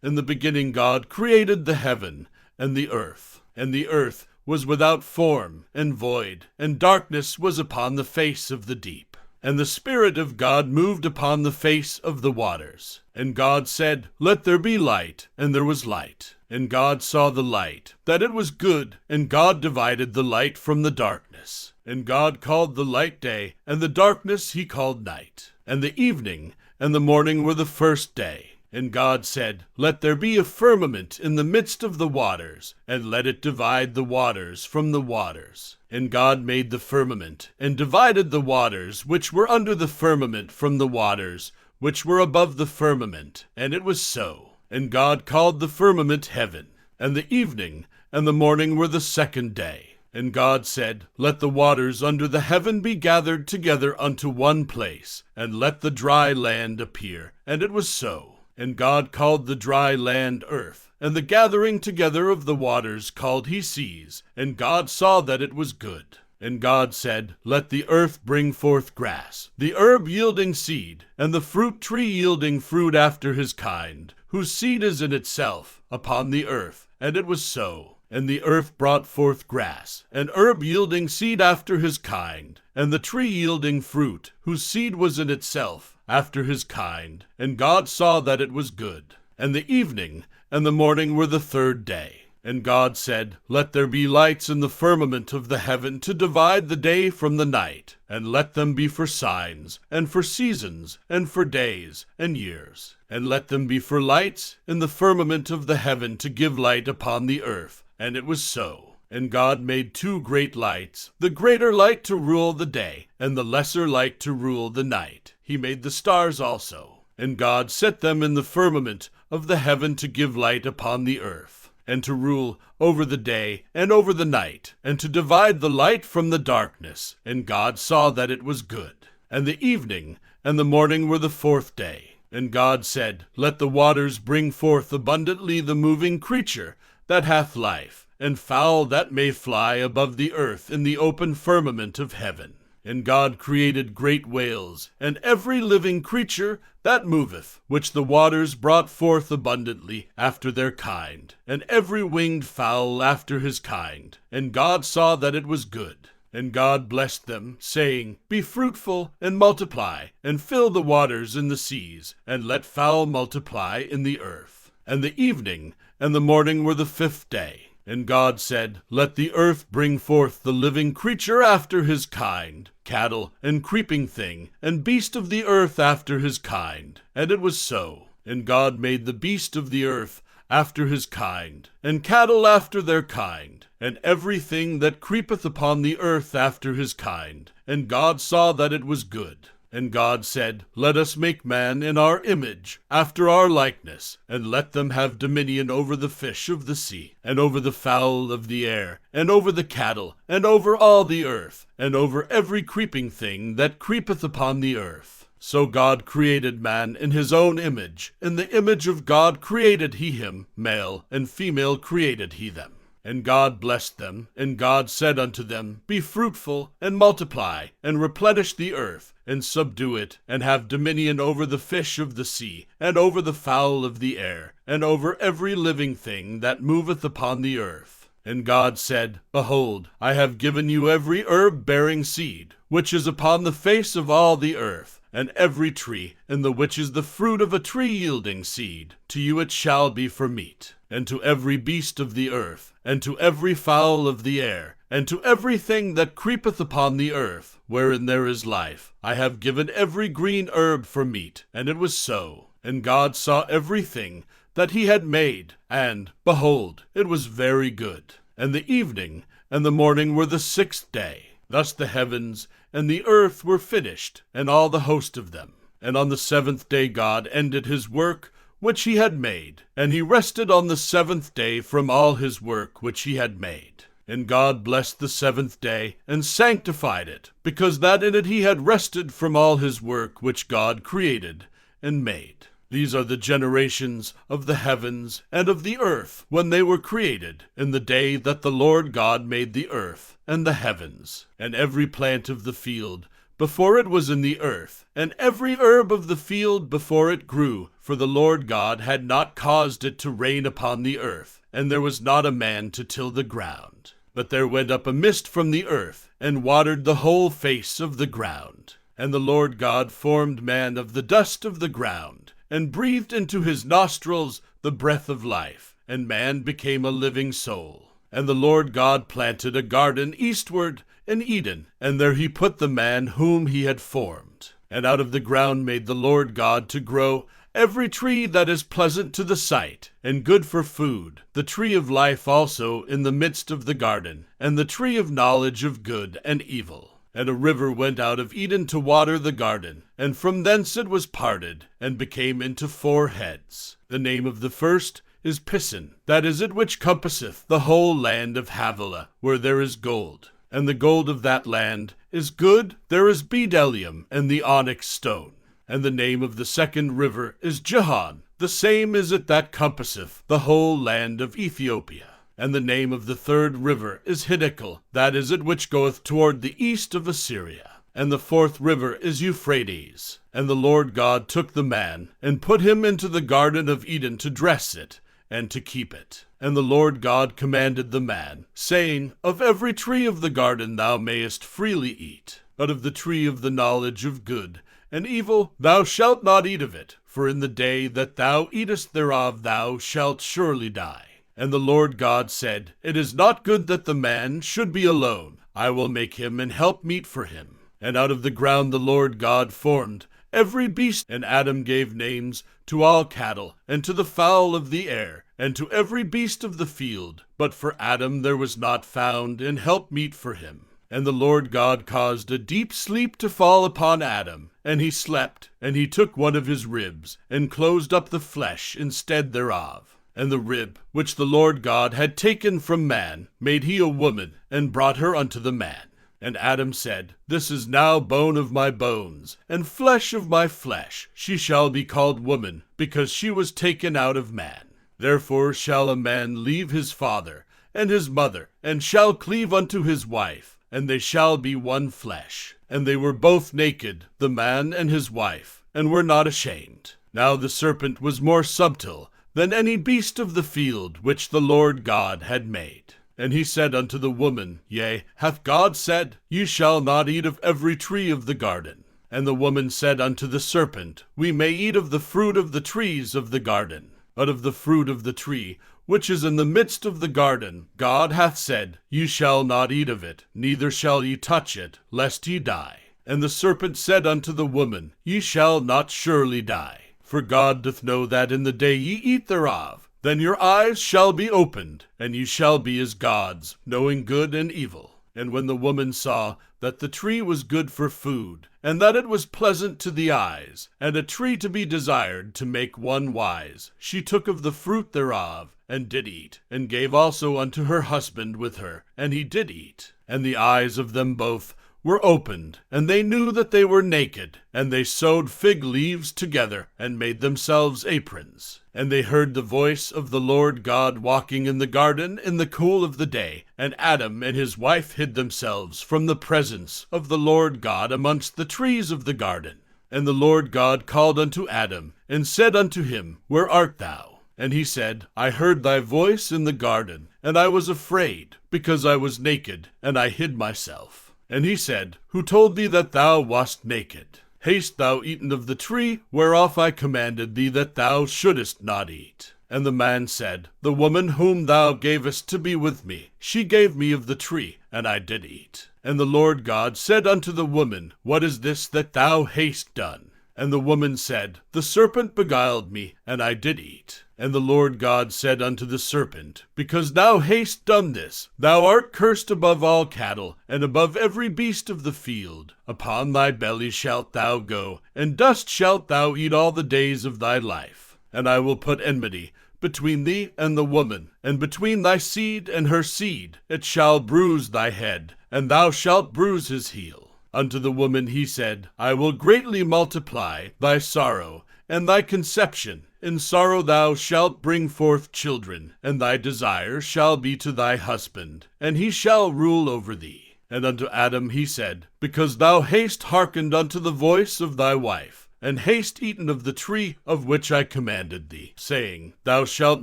In the beginning God created the heaven and the earth was without form and void, and darkness was upon the face of the deep. And the Spirit of God moved upon the face of the waters. And God said, Let there be light, and there was light. And God saw the light, that it was good, and God divided the light from the darkness. And God called the light day, and the darkness he called night. And the evening and the morning were the first day. And God said, Let there be a firmament in the midst of the waters, and let it divide the waters from the waters. And God made the firmament, and divided the waters which were under the firmament from the waters which were above the firmament. And it was so. And God called the firmament heaven. And the evening and the morning were the second day. And God said, Let the waters under the heaven be gathered together unto one place, and let the dry land appear. And it was so. And God called the dry land earth, and the gathering together of the waters called he seas. And God saw that it was good. And God said, Let the earth bring forth grass, the herb yielding seed, and the fruit tree yielding fruit after his kind, whose seed is in itself, upon the earth. And it was so. And the earth brought forth grass, and herb yielding seed after his kind, and the tree yielding fruit, whose seed was in itself, after his kind. And God saw that it was good. And the evening and the morning were the third day. And God said, Let there be lights in the firmament of the heaven to divide the day from the night, and let them be for signs, and for seasons, and for days, and years. And let them be for lights in the firmament of the heaven to give light upon the earth. And it was so. And God made two great lights, the greater light to rule the day, and the lesser light to rule the night. He made the stars also. And God set them in the firmament of the heaven to give light upon the earth, and to rule over the day and over the night, and to divide the light from the darkness. And God saw that it was good. And the evening and the morning were the fourth day. And God said, Let the waters bring forth abundantly the moving creature that hath life, and fowl that may fly above the earth in the open firmament of heaven. And God created great whales, and every living creature that moveth, which the waters brought forth abundantly after their kind, and every winged fowl after his kind. And God saw that it was good. And God blessed them, saying, Be fruitful, and multiply, and fill the waters in the seas, and let fowl multiply in the earth. And the evening and the morning were the fifth day. And God said, Let the earth bring forth the living creature after his kind, cattle, and creeping thing, and beast of the earth after his kind. And it was so. And God made the beast of the earth after his kind, and cattle after their kind, and everything that creepeth upon the earth after his kind. And God saw that it was good. And God said, Let us make man in our image, after our likeness, and let them have dominion over the fish of the sea, and over the fowl of the air, and over the cattle, and over all the earth, and over every creeping thing that creepeth upon the earth. So God created man in his own image. In the image of God created he him, male and female created he them. And God blessed them, and God said unto them, Be fruitful, and multiply, and replenish the earth, and subdue it, and have dominion over the fish of the sea, and over the fowl of the air, and over every living thing that moveth upon the earth. And God said, Behold, I have given you every herb bearing seed, which is upon the face of all the earth, and every tree, in the which is the fruit of a tree yielding seed. To you it shall be for meat. And to every beast of the earth, and to every fowl of the air, and to everything that creepeth upon the earth, wherein there is life, I have given every green herb for meat. And it was so. And God saw everything that he had made, and, behold, it was very good. And the evening and the morning were the sixth day. Thus the heavens and the earth were finished, and all the host of them. And on the seventh day God ended his work which he had made, and he rested on the seventh day from all his work which he had made. And God blessed the seventh day, and sanctified it, because that in it he had rested from all his work which God created and made. These are the generations of the heavens and of the earth when they were created, in the day that the Lord God made the earth and the heavens, and every plant of the field before it was in the earth, and every herb of the field before it grew, for the Lord God had not caused it to rain upon the earth, and there was not a man to till the ground. But there went up a mist from the earth, and watered the whole face of the ground. And the Lord God formed man of the dust of the ground, and breathed into his nostrils the breath of life, and man became a living soul. And the Lord God planted a garden eastward in Eden, and there he put the man whom he had formed. And out of the ground made the Lord God to grow every tree that is pleasant to the sight, and good for food, the tree of life also in the midst of the garden, and the tree of knowledge of good and evil. And a river went out of Eden to water the garden, and from thence it was parted, and became into 4 heads. The name of the first is Pison, that is it which compasseth the whole land of Havilah, where there is gold. And the gold of that land is good, there is bdellium, and the onyx stone. And the name of the second river is Gihon, the same is it that compasseth the whole land of Ethiopia. And the name of the third river is Hiddekel, that is it which goeth toward the east of Assyria. And the 4th river is Euphrates. And the Lord God took the man, and put him into the garden of Eden to dress it, and to keep it. And the Lord God commanded the man, saying, Of every tree of the garden thou mayest freely eat, but of the tree of the knowledge of good and evil thou shalt not eat of it, for in the day that thou eatest thereof thou shalt surely die. And the Lord God said, It is not good that the man should be alone. I will make him an helpmeet for him. And out of the ground the Lord God formed every beast, and Adam gave names to all cattle, and to the fowl of the air, and to every beast of the field. But for Adam there was not found an helpmeet for him. And the Lord God caused a deep sleep to fall upon Adam, and he slept, and he took one of his ribs, and closed up the flesh instead thereof. And the rib which the Lord God had taken from man made he a woman, and brought her unto the man. And Adam said, This is now bone of my bones, and flesh of my flesh. She shall be called woman, because she was taken out of man. Therefore shall a man leave his father and his mother, and shall cleave unto his wife, and they shall be one flesh. And they were both naked, the man and his wife, and were not ashamed. Now the serpent was more subtle than any beast of the field which the Lord God had made. And he said unto the woman, Yea, hath God said, Ye shall not eat of every tree of the garden? And the woman said unto the serpent, We may eat of the fruit of the trees of the garden. But of the fruit of the tree which is in the midst of the garden, God hath said, Ye shall not eat of it, neither shall ye touch it, lest ye die. And the serpent said unto the woman, Ye shall not surely die. For God doth know that in the day ye eat thereof, then your eyes shall be opened, and ye shall be as gods, knowing good and evil. And when the woman saw that the tree was good for food, and that it was pleasant to the eyes, and a tree to be desired to make one wise, she took of the fruit thereof, and did eat, and gave also unto her husband with her, and he did eat. And the eyes of them both were opened, and they knew that they were naked, and they sewed fig leaves together, and made themselves aprons. And they heard the voice of the Lord God walking in the garden in the cool of the day, and Adam and his wife hid themselves from the presence of the Lord God amongst the trees of the garden. And the Lord God called unto Adam, and said unto him, Where art thou? And he said, I heard thy voice in the garden, and I was afraid, because I was naked, and I hid myself. And he said, Who told thee that thou wast naked? Hast thou eaten of the tree whereof I commanded thee that thou shouldest not eat? And the man said, The woman whom thou gavest to be with me, she gave me of the tree, and I did eat. And the Lord God said unto the woman, What is this that thou hast done? And the woman said, The serpent beguiled me, and I did eat. And the Lord God said unto the serpent, Because thou hast done this, thou art cursed above all cattle, and above every beast of the field. Upon thy belly shalt thou go, and dust shalt thou eat all the days of thy life. And I will put enmity between thee and the woman, and between thy seed and her seed. It shall bruise thy head, and thou shalt bruise his heel. Unto the woman he said, I will greatly multiply thy sorrow and thy conception. In sorrow thou shalt bring forth children, and thy desire shall be to thy husband, and he shall rule over thee. And unto Adam he said, Because thou hast hearkened unto the voice of thy wife, and hast eaten of the tree of which I commanded thee, saying, Thou shalt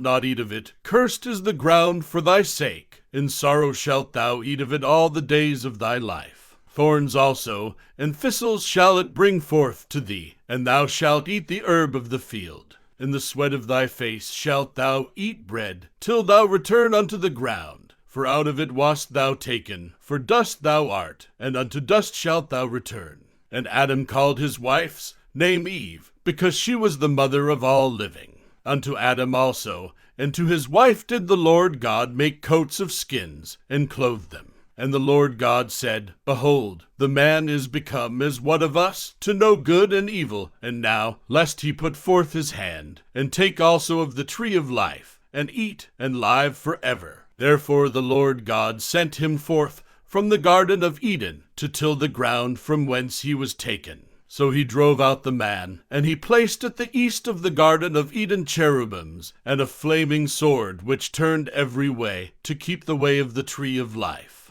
not eat of it, cursed is the ground for thy sake, in sorrow shalt thou eat of it all the days of thy life. Thorns also and thistles shall it bring forth to thee, and thou shalt eat the herb of the field. In the sweat of thy face shalt thou eat bread, till thou return unto the ground. For out of it wast thou taken, for dust thou art, and unto dust shalt thou return. And Adam called his wife's name Eve, because she was the mother of all living. Unto Adam also, and to his wife did the Lord God make coats of skins, and clothe them. And the Lord God said, Behold, the man is become as one of us, to know good and evil. And now, lest he put forth his hand, and take also of the tree of life, and eat, and live forever. Therefore the Lord God sent him forth from the garden of Eden, to till the ground from whence he was taken. So he drove out the man, and he placed at the east of the garden of Eden cherubims, and a flaming sword which turned every way, to keep the way of the tree of life.